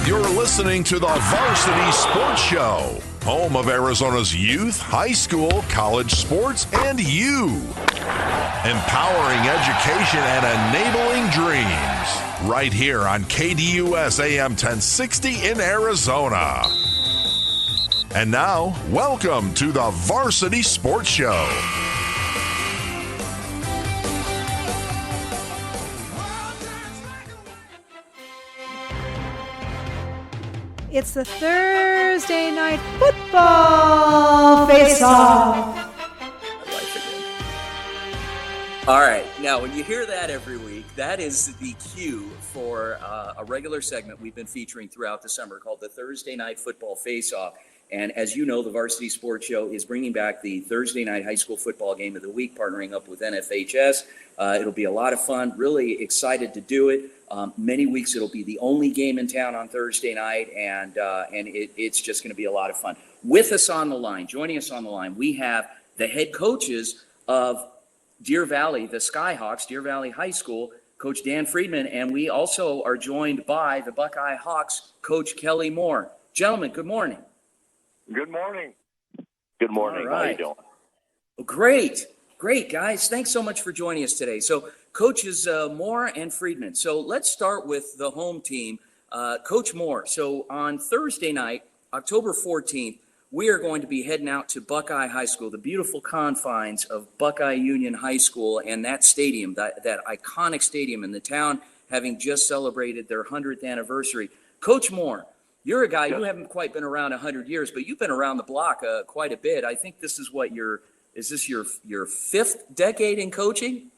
You're listening to the Varsity Sports Show, home of Arizona's youth, high school, college sports, and you. Empowering education and enabling dreams. Right here on KDUS AM 1060 in Arizona. And now, welcome to the Varsity Sports Show. It's the Thursday night football face-off. All right, now when you hear that every week, that is the cue for a regular segment we've been featuring throughout the summer called the Thursday Night Football Face-Off. And as you know, the Varsity Sports Show is bringing back the Thursday night high school football game of the week, partnering up with NFHS. It'll be a lot of fun. Really excited to do it. Many weeks it'll be the only game in town on Thursday night, and it's just going to be a lot of fun. With us on the line, joining us on the line, we have the head coaches of Deer Valley, the Skyhawks, Deer Valley High School, Coach Dan Friedman, and we also are joined by the Buckeye Hawks, Coach Kelly Moore. Gentlemen, good morning. Good morning. Good morning. All right. How are you doing? Great, guys. Thanks so much for joining us today. So, Coaches Moore and Friedman. So, let's start with the home team. Coach Moore, so on Thursday night, October 14th, we are going to be heading out to Buckeye High School, the beautiful confines of Buckeye Union High School, and that stadium, that iconic stadium in the town, having just celebrated their 100th anniversary. Coach Moore, you're a guy, you haven't quite been around 100 years, but you've been around the block quite a bit. I think this is is this your fifth decade in coaching?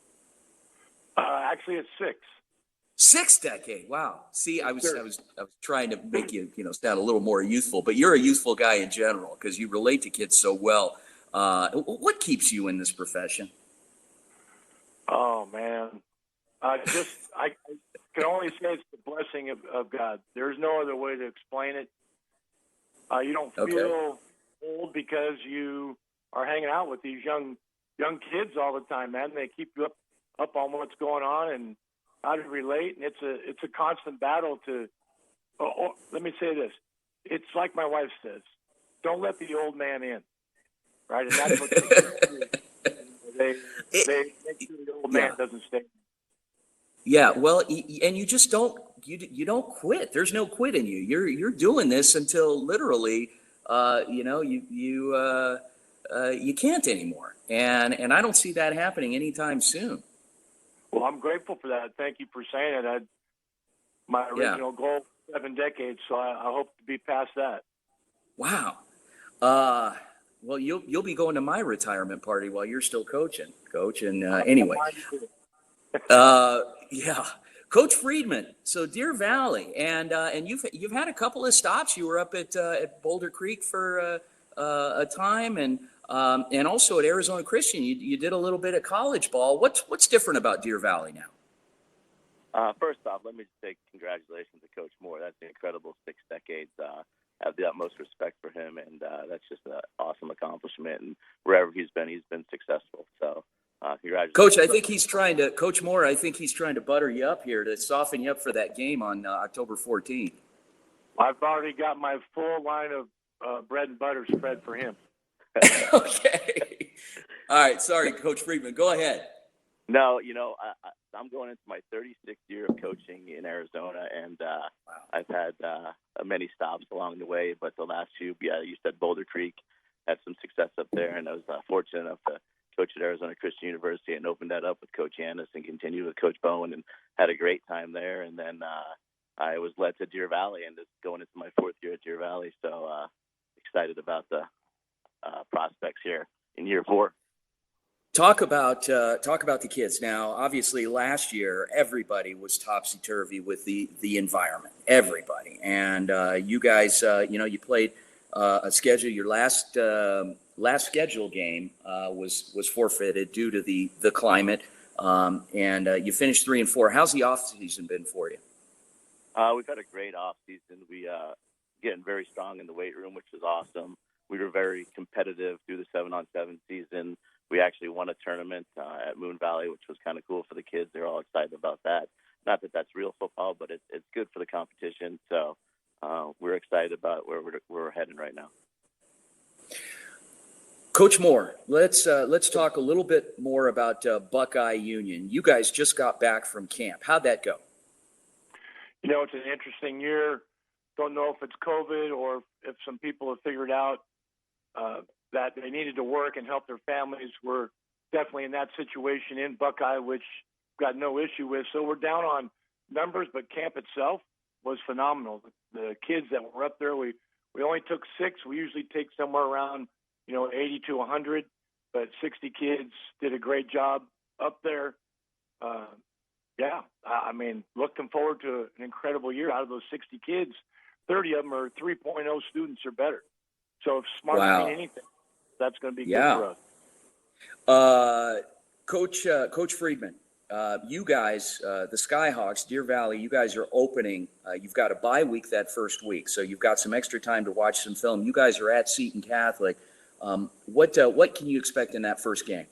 Actually, it's six. Sixth decade. Wow. See, I was trying to make you, sound a little more youthful, but you're a youthful guy in general because you relate to kids so well. What keeps you in this profession? Oh man, I can only say it's the blessing of God. There's no other way to explain it. You don't feel old because you are hanging out with these young kids all the time, man. They keep you up on what's going on and how to relate, and it's a constant battle to. Let me say this: it's like my wife says, "Don't let the old man in," right? And that's what they make sure the old man doesn't stay. Yeah, well, and you just don't don't quit. There's no quit in you. You're doing this until literally, you can't anymore, and I don't see that happening anytime soon. Well, I'm grateful for that. Thank you for saying it. My original goal, 7 decades, so I hope to be past that. Wow. Well, you'll be going to my retirement party while you're still coaching, Coach. And anyway, Coach Friedman. So Deer Valley, and you've had a couple of stops. You were up at Boulder Creek for a time, and also at Arizona Christian. You did a little bit of college ball. What's different about Deer Valley now? First off, let me just say congratulations to Coach Moore. That's an incredible 6 decades. I have the utmost respect for him, and that's just an awesome accomplishment. And wherever he's been successful. So, congratulations, Coach. Coach Moore, I think he's trying to butter you up here to soften you up for that game on October 14th. I've already got my full line of bread and butter spread for him. Okay. All right. Sorry, Coach Friedman. Go ahead. No, I'm going into my 36th year of coaching in Arizona, and I've had many stops along the way. But the last few, you said Boulder Creek, had some success up there, and I was fortunate enough to coach at Arizona Christian University and opened that up with Coach Yannis and continued with Coach Bowen and had a great time there. And then I was led to Deer Valley, and just going into my 4th year at Deer Valley. So excited about the prospects here in year 4. Talk about the kids. Now, obviously, last year everybody was topsy-turvy with the environment. Everybody, and you guys, you played a schedule. Your last scheduled game was forfeited due to the climate, and you finished 3-4. How's the off season been for you? We've had a great off season. We getting very strong in the weight room, which is awesome. We were very competitive through the 7-on-7 season. We actually won a tournament at Moon Valley, which was kind of cool for the kids. They're all excited about that. Not that that's real football, but it's good for the competition. So we're excited about where we're heading right now. Coach Moore, let's talk a little bit more about Buckeye Union. You guys just got back from camp. How'd that go? It's an interesting year. Don't know if it's COVID or if some people have figured out that they needed to work and help their families. We're definitely in that situation in Buckeye, which we've got no issue with. So we're down on numbers, but camp itself was phenomenal. The kids that were up there, we only took 6. We usually take somewhere around 80 to 100, but 60 kids did a great job up there. Looking forward to an incredible year. Out of those 60 kids, 30 of them are 3.0 students or better. So if smart mean anything, that's going to be good for us. Coach Friedman, you guys, the Skyhawks, Deer Valley, you guys are opening. You've got a bye week that first week, so you've got some extra time to watch some film. You guys are at Seton Catholic. What can you expect in that first game?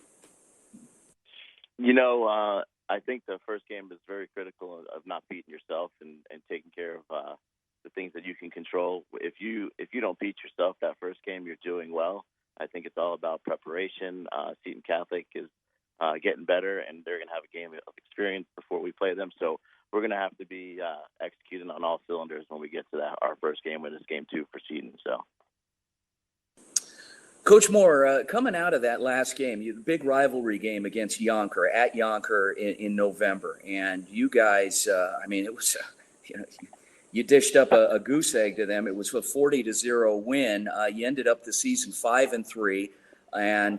I think the first game is very critical of not beating yourself and taking care of the things that you can control. If you don't beat yourself that first game, you're doing well. I think it's all about preparation. Seton Catholic is getting better, and they're going to have a game of experience before we play them. So we're going to have to be executing on all cylinders when we get to our first game, when it's game 2 for Seton. So. Coach Moore, coming out of that last game, the big rivalry game against Yonker, at Yonker in November, and you guys, it was, you dished up a goose egg to them. It was a 40-0 win. You ended up the season 5-3, and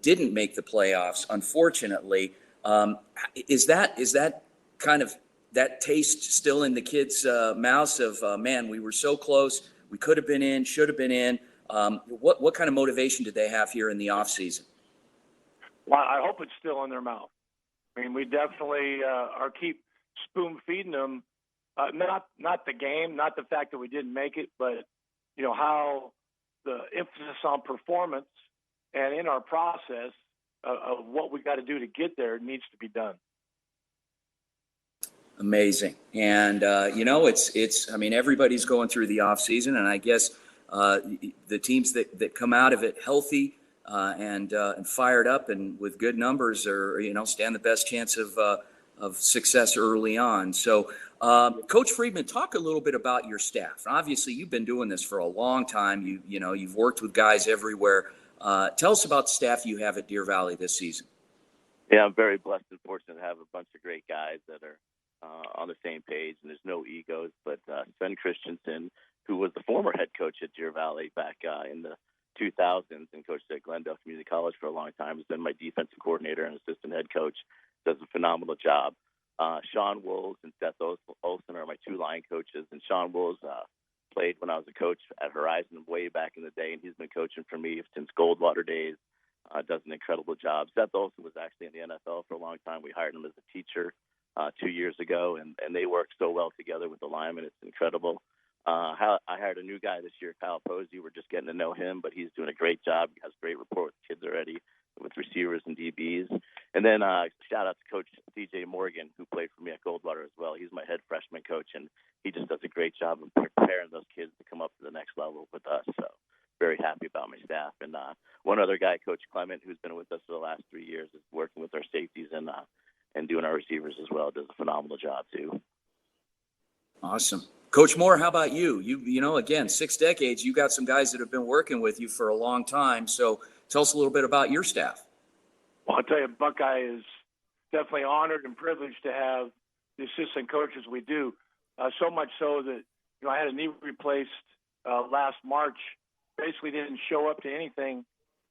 didn't make the playoffs, unfortunately. Is that kind of that taste still in the kids' mouths of man? We were so close. We could have been in, should have been in. What kind of motivation did they have here in the offseason? Well, I hope it's still in their mouth. We definitely are keep spoon feeding them. Not the game, not the fact that we didn't make it, but how the emphasis on performance and in our process of what we got to do to get there needs to be done. Amazing, and it's everybody's going through the offseason, and I guess. The teams that come out of it healthy and fired up and with good numbers are stand the best chance of success early on. So, Coach Friedman, talk a little bit about your staff. Obviously, you've been doing this for a long time. You've worked with guys everywhere. Tell us about the staff you have at Deer Valley this season. Yeah, I'm very blessed and fortunate to have a bunch of great guys that are on the same page, and there's no egos. But Sven Christensen, who was the former head coach at Deer Valley back in the 2000s and coached at Glendale Community College for a long time, has been my defensive coordinator and assistant head coach, does a phenomenal job. Sean Wolves and Seth Olson are my 2 line coaches, and Sean Wolves played when I was a coach at Horizon way back in the day, and he's been coaching for me since Goldwater days. Does an incredible job. Seth Olson was actually in the NFL for a long time. We hired him as a teacher 2 years ago, and they work so well together with the linemen. It's incredible. I hired a new guy this year, Kyle Posey. We're just getting to know him, but he's doing a great job. He has a great rapport with kids already, with receivers and DBs. And then shout out to Coach DJ Morgan, who played for me at Goldwater as well. He's my head freshman coach, and he just does a great job of preparing those kids to come up to the next level with us. So very happy about my staff. And one other guy, Coach Clement, who's been with us for the last 3 years, is working with our safeties and doing our receivers as well. Does a phenomenal job too. Awesome. Coach Moore, how about you? Again, 6 decades, you got some guys that have been working with you for a long time. So tell us a little bit about your staff. Well, I'll tell you, Buckeye is definitely honored and privileged to have the assistant coaches we do. So much so that, I had a knee replaced last March, basically didn't show up to anything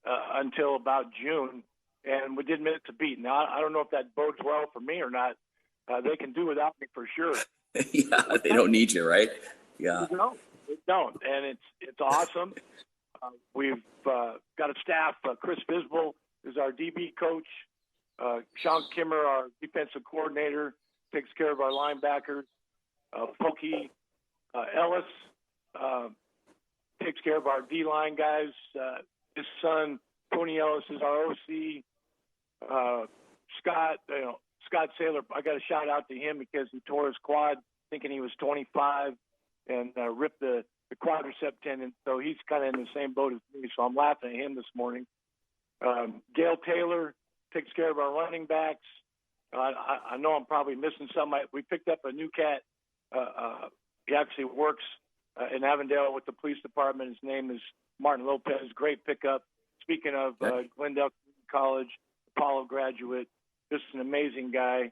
until about June, and we didn't miss a beat. Now, I don't know if that bodes well for me or not. They can do without me for sure. Yeah, they don't need you, right? Yeah. No, they don't, and it's awesome. We've got a staff. Chris Bisbal is our DB coach. Sean Kimmer, our defensive coordinator, takes care of our linebackers. Pokey Ellis takes care of our D-line guys. His son, Tony Ellis, is our OC. Scott Saylor, I got a shout out to him because he tore his quad thinking he was 25. and ripped the quadricep tendon. So he's kind of in the same boat as me. So I'm laughing at him this morning. Gail Taylor takes care of our running backs. I know I'm probably missing some. We picked up a new cat. He actually works in Avondale with the police department. His name is Martin Lopez. Great pickup. Speaking of Glendale College, Apollo graduate, just an amazing guy.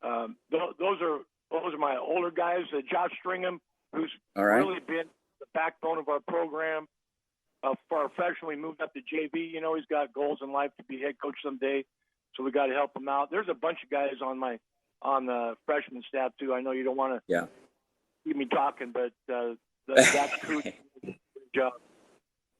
Those are my older guys. Josh Stringham, who's really been the backbone of our program. For our freshman, we moved up to JV. You know, he's got goals in life to be head coach someday, so we got to help him out. There's a bunch of guys on the freshman staff too. I know you don't want to keep me talking, but that's true. Good job.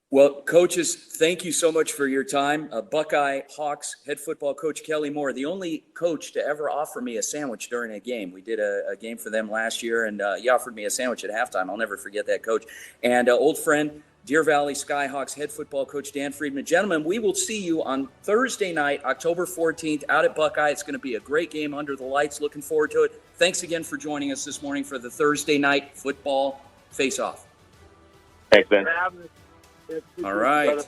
Well, coaches, thank you so much for your time. Buckeye Hawks head football coach Kelly Moore, the only coach to ever offer me a sandwich during a game. We did a game for them last year, and he offered me a sandwich at halftime. I'll never forget that, coach. And old friend, Deer Valley Skyhawks head football coach Dan Friedman. Gentlemen, we will see you on Thursday night, October 14th, out at Buckeye. It's going to be a great game under the lights. Looking forward to it. Thanks again for joining us this morning for the Thursday night football face-off. Thanks, Ben. All right.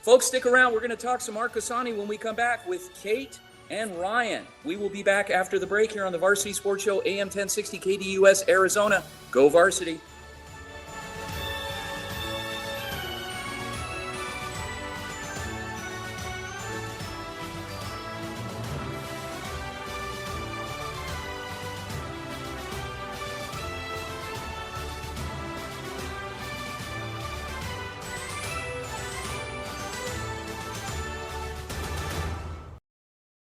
Folks, stick around. We're going to talk some Arcosani when we come back with Kate and Ryan. We will be back after the break here on the Varsity Sports Show, AM 1060 KDUS, Arizona. Go Varsity.